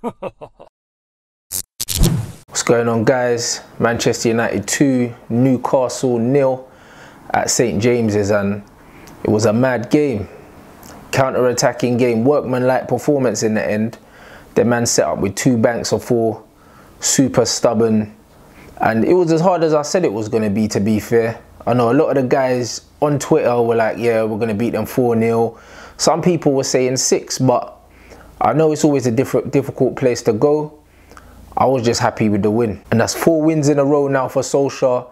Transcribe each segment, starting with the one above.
What's going on, guys? Manchester United 2, Newcastle 0 at St James's, and it was a mad game. Counter-attacking game, workman-like performance in the end. The man set up with 2 banks of 4, super stubborn, and it was as hard as I said it was going to be fair. I know a lot of the guys on Twitter were like, yeah, we're going to beat them 4-0. Some people were saying 6, but I know it's always a difficult place to go. I was just happy with the win. And that's 4 wins in a row now for Solskjaer.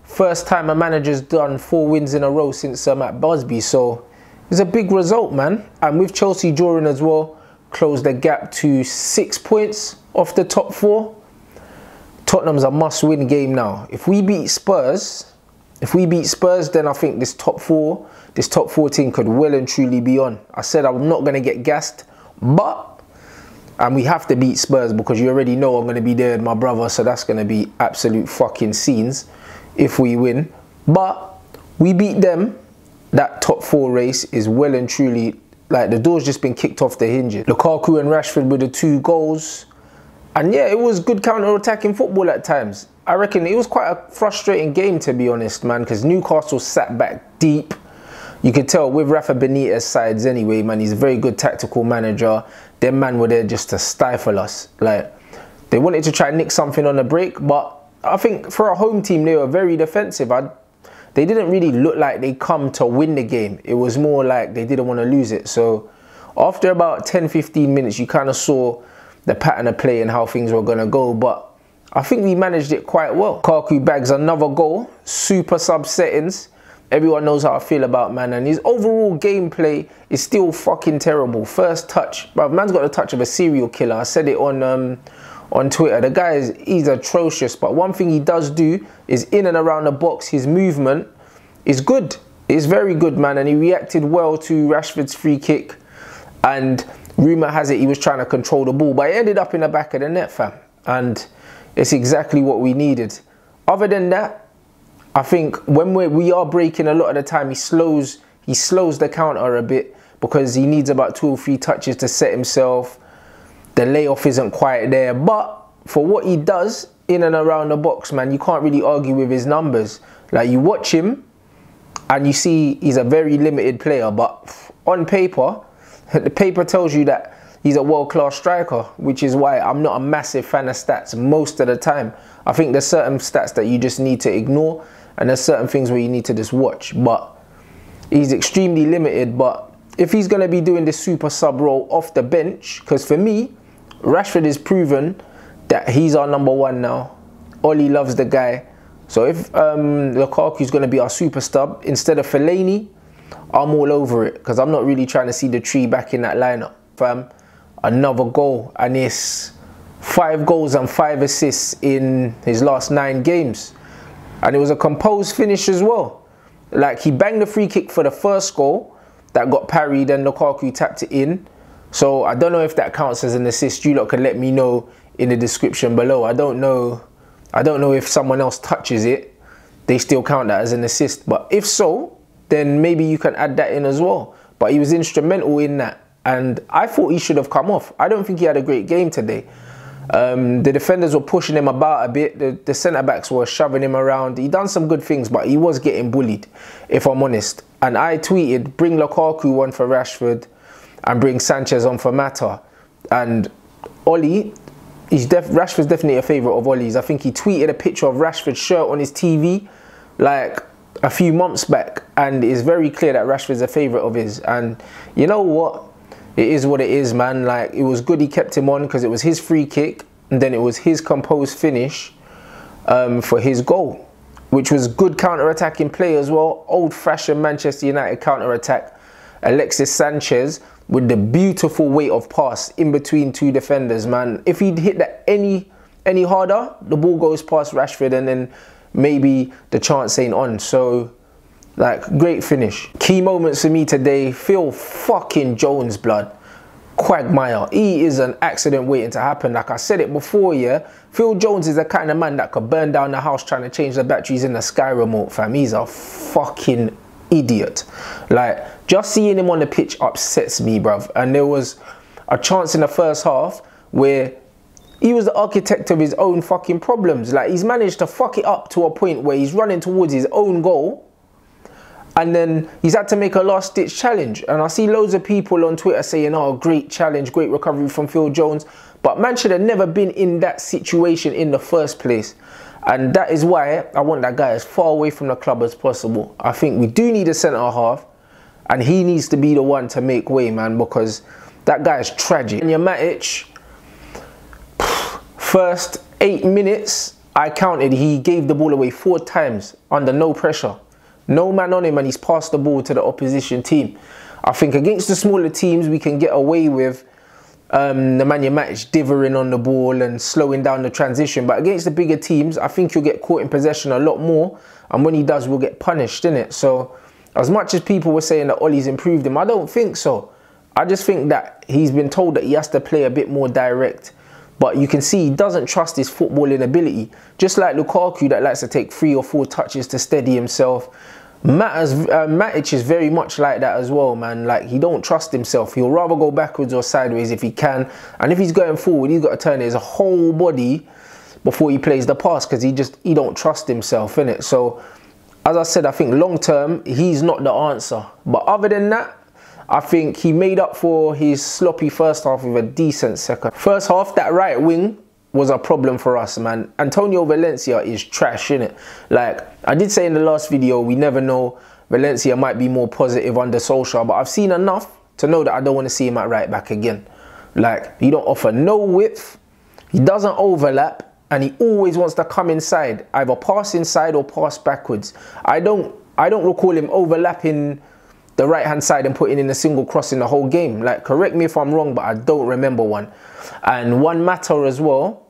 First time a manager's done 4 wins in a row since Matt Busby. So it's a big result, man. And with Chelsea drawing as well, closed the gap to 6 points off the top 4. Tottenham's a must-win game now. If we beat Spurs, then I think this top 4 team could well and truly be on. I said I'm not going to get gassed, and we have to beat Spurs because you already know I'm going to be there with my brother, so that's going to be absolute fucking scenes if we win. But we beat them, that top 4 race is well and truly, like, the door's just been kicked off the hinges. Lukaku and Rashford with the 2 goals. And yeah, it was good counter-attacking football at times. I reckon it was quite a frustrating game, to be honest, man, because Newcastle sat back deep. You could tell with Rafa Benitez's sides anyway, man, he's a very good tactical manager. Them man were there just to stifle us. Like, they wanted to try and nick something on the break, but I think for a home team, they were very defensive. They didn't really look like they come to win the game. It was more like they didn't want to lose it. So after about 10-15 minutes, you kind of saw the pattern of play and how things were going to go. But I think we managed it quite well. Lukaku bags another goal, super sub settings. Everyone knows how I feel about man, and his overall gameplay is still fucking terrible. First touch, bruv, man's got the touch of a serial killer. I said it on Twitter. The guy he's atrocious, but one thing he does do is in and around the box, his movement is good. It's very good, man, and he reacted well to Rashford's free kick, and rumour has it he was trying to control the ball, but it ended up in the back of the net, fam, and it's exactly what we needed. Other than that, I think when we are breaking a lot of the time, he slows the counter a bit because he needs about 2 or 3 touches to set himself. The layoff isn't quite there, but for what he does in and around the box, man, you can't really argue with his numbers. Like, you watch him and you see he's a very limited player, but on paper, the paper tells you that he's a world-class striker, which is why I'm not a massive fan of stats most of the time. I think there's certain stats that you just need to ignore, and there's certain things where you need to just watch. But he's extremely limited. But if he's going to be doing this super sub role off the bench, because for me, Rashford is proven that he's our #1 now. Oli loves the guy. So if Lukaku's going to be our super sub instead of Fellaini, I'm all over it, because I'm not really trying to see the tree back in that lineup, fam. Another goal, and it's 5 goals and 5 assists in his last 9 games. And it was a composed finish as well. Like, he banged the free kick for the first goal that got parried and Lukaku tapped it in. So I don't know if that counts as an assist. You lot can let me know in the description below. I don't know if someone else touches it, they still count that as an assist. But if so, then maybe you can add that in as well. But he was instrumental in that, and I thought he should have come off. I don't think he had a great game today. The defenders were pushing him about a bit. The centre-backs were shoving him around. He done some good things, but he was getting bullied, if I'm honest. And I tweeted, bring Lukaku on for Rashford and bring Sanchez on for Mata. And Oli, Rashford's definitely a favourite of Oli's. I think he tweeted a picture of Rashford's shirt on his TV like a few months back, and it's very clear that Rashford's a favourite of his. And you know what? It is what it is, man. Like, it was good he kept him on because it was his free kick, and then it was his composed finish for his goal, which was good counter-attacking play as well. Old-fashioned Manchester United counter-attack. Alexis Sanchez with the beautiful weight of pass in between 2 defenders, man. If he'd hit that any harder, the ball goes past Rashford, and then maybe the chance ain't on. So, like, great finish. Key moments for me today, Phil fucking Jones, blood. Quagmire. He is an accident waiting to happen. Like I said it before, yeah. Phil Jones is the kind of man that could burn down the house trying to change the batteries in the Sky remote, fam. He's a fucking idiot. Like, just seeing him on the pitch upsets me, bruv. And there was a chance in the first half where he was the architect of his own fucking problems. Like, he's managed to fuck it up to a point where he's running towards his own goal, and then he's had to make a last-ditch challenge. And I see loads of people on Twitter saying, oh, great challenge, great recovery from Phil Jones. But man should have never been in that situation in the first place. And that is why I want that guy as far away from the club as possible. I think we do need a centre-half, and he needs to be the one to make way, man, because that guy is tragic. And your Matic, first 8 minutes, I counted, he gave the ball away 4 times under no pressure. No man on him, and he's passed the ball to the opposition team. I think against the smaller teams, we can get away with Nemanja Matic dithering on the ball and slowing down the transition. But against the bigger teams, I think he'll get caught in possession a lot more. And when he does, we'll get punished, innit? So as much as people were saying that Ollie's improved him, I don't think so. I just think that he's been told that he has to play a bit more direct. But you can see he doesn't trust his footballing ability. Just like Lukaku that likes to take 3 or 4 touches to steady himself. Matic is very much like that as well, man. Like, he don't trust himself. He'll rather go backwards or sideways if he can. And if he's going forward, he's got to turn his whole body before he plays the pass, because he don't trust himself, innit? So, as I said, I think long term, he's not the answer. But other than that, I think he made up for his sloppy first half with a decent second. First half, that right wing was a problem for us, man. Antonio Valencia is trash, innit? Like, I did say in the last video, we never know. Valencia might be more positive under Solskjaer, but I've seen enough to know that I don't want to see him at right back again. Like, he don't offer no width, he doesn't overlap, and he always wants to come inside, either pass inside or pass backwards. I don't recall him overlapping the right hand side and putting in a single cross in the whole game. Like, correct me if I'm wrong, but I don't remember one. And one matter as well,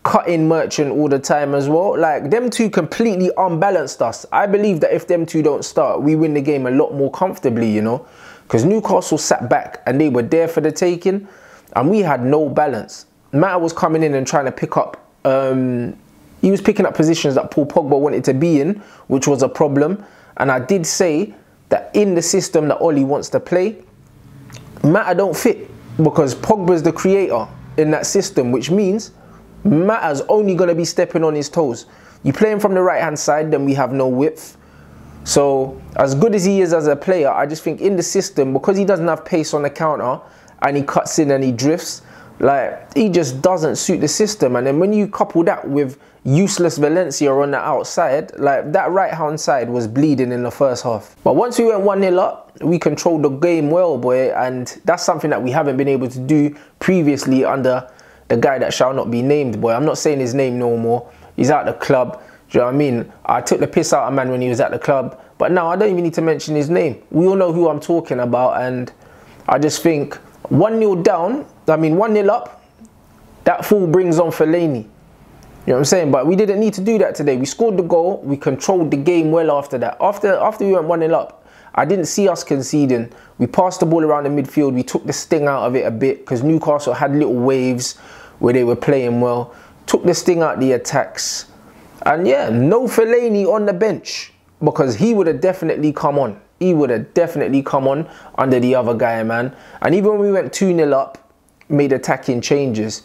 cutting Merchant all the time as well. Like, them two completely unbalanced us. I believe that if them two don't start, we win the game a lot more comfortably, you know, because Newcastle sat back and they were there for the taking, and we had no balance. Mata was coming in and trying to pick up, he was picking up positions that Paul Pogba wanted to be in, which was a problem. And I did say that in the system that Ollie wants to play, Mata don't fit, because Pogba's the creator in that system, which means Mata's only going to be stepping on his toes. You play him from the right hand side, then we have no width. So as good as he is as a player, I just think in the system, because he doesn't have pace on the counter and he cuts in and he drifts, like, he just doesn't suit the system. And then when you couple that with useless Valencia on the outside, like, that right hand side was bleeding in the first half. But once we went 1-0 up, we controlled the game well, boy, and that's something that we haven't been able to do previously under the guy that shall not be named, boy. I'm not saying his name no more. He's out the club. Do you know what I mean? I took the piss out of man when he was at the club, but now I don't even need to mention his name. We all know who I'm talking about, and I just think 1-0 down, 1-0 up, that fool brings on Fellaini. You know what I'm saying? But we didn't need to do that today. We scored the goal. We controlled the game well after that. After we went 1-0 up, I didn't see us conceding. We passed the ball around the midfield. We took the sting out of it a bit, because Newcastle had little waves where they were playing well. Took the sting out the attacks. And yeah, no Fellaini on the bench, because he would have definitely come on. He would have definitely come on under the other guy, man. And even when we went 2-0 up, made attacking changes.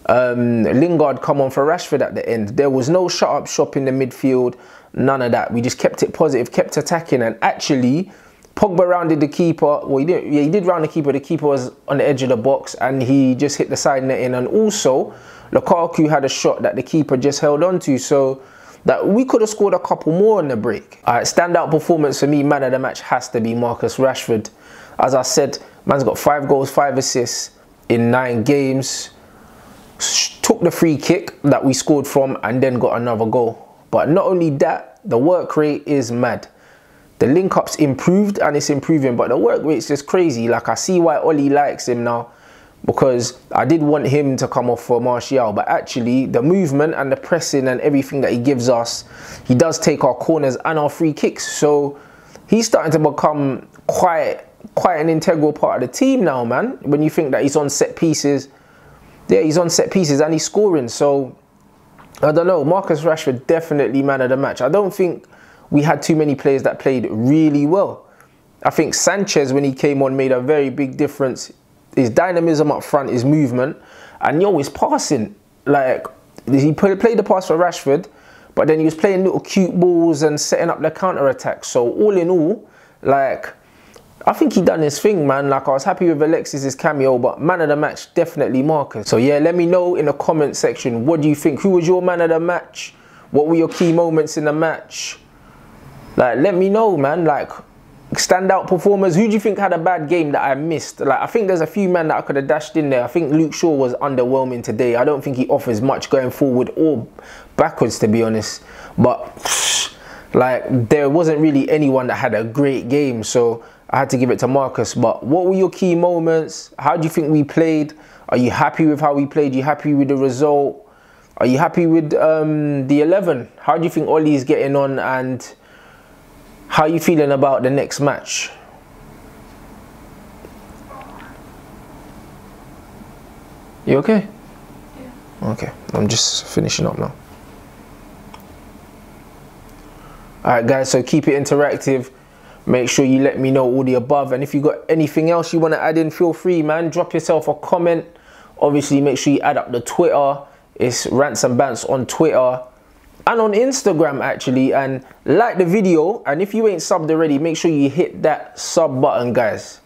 Lingard come on for Rashford at the end. There was no shut up shop in the midfield, none of that. We just kept it positive, kept attacking, and actually Pogba rounded the keeper. Well, he didn't, yeah, he did round the keeper. The keeper was on the edge of the box and he just hit the side netting. And also Lukaku had a shot that the keeper just held on to, so that we could have scored a couple more on the break. Alright, standout performance for me, man of the match, has to be Marcus Rashford. As I said, man's got 5 goals, 5 assists in 9 games. Took the free kick that we scored from and then got another goal. But not only that, the work rate is mad. The link-up's improved and it's improving, but the work rate's just crazy. Like, I see why Ollie likes him now, because I did want him to come off for Martial, but actually the movement and the pressing and everything that he gives us, he does take our corners and our free kicks. So he's starting to become quite an integral part of the team now, man. When you think that he's on set pieces, yeah, he's on set pieces and he's scoring. So I don't know, Marcus Rashford definitely man of the match. I don't think we had too many players that played really well. I think Sanchez, when he came on, made a very big difference. His dynamism up front, his movement, And yo, his passing, like, he played the pass for Rashford, but then he was playing little cute balls and setting up the counter-attack. So all in all, like, I think he done his thing, man. Like, I was happy with Alexis's cameo, but man of the match, definitely Marcus. So yeah, let me know in the comment section, what do you think? Who was your man of the match? What were your key moments in the match? Like, let me know, man. Like, standout performers. Who do you think had a bad game that I missed? Like, I think there's a few men that I could have dashed in there. I think Luke Shaw was underwhelming today. I don't think he offers much going forward or backwards, to be honest. But like, there wasn't really anyone that had a great game, so I had to give it to Marcus. But what were your key moments? How do you think we played? Are you happy with how we played? Are you happy with the result? Are you happy with the 11? How do you think Ollie's getting on, and how are you feeling about the next match? You okay? Yeah. Okay, I'm just finishing up now. Alright guys, so keep it interactive. Make sure you let me know all the above, and if you got anything else you want to add in, feel free, man. Drop yourself a comment. Obviously, make sure you add up the Twitter. It's Rants and Bants on Twitter and on Instagram, actually. And like the video, and if you ain't subbed already, make sure you hit that sub button, guys.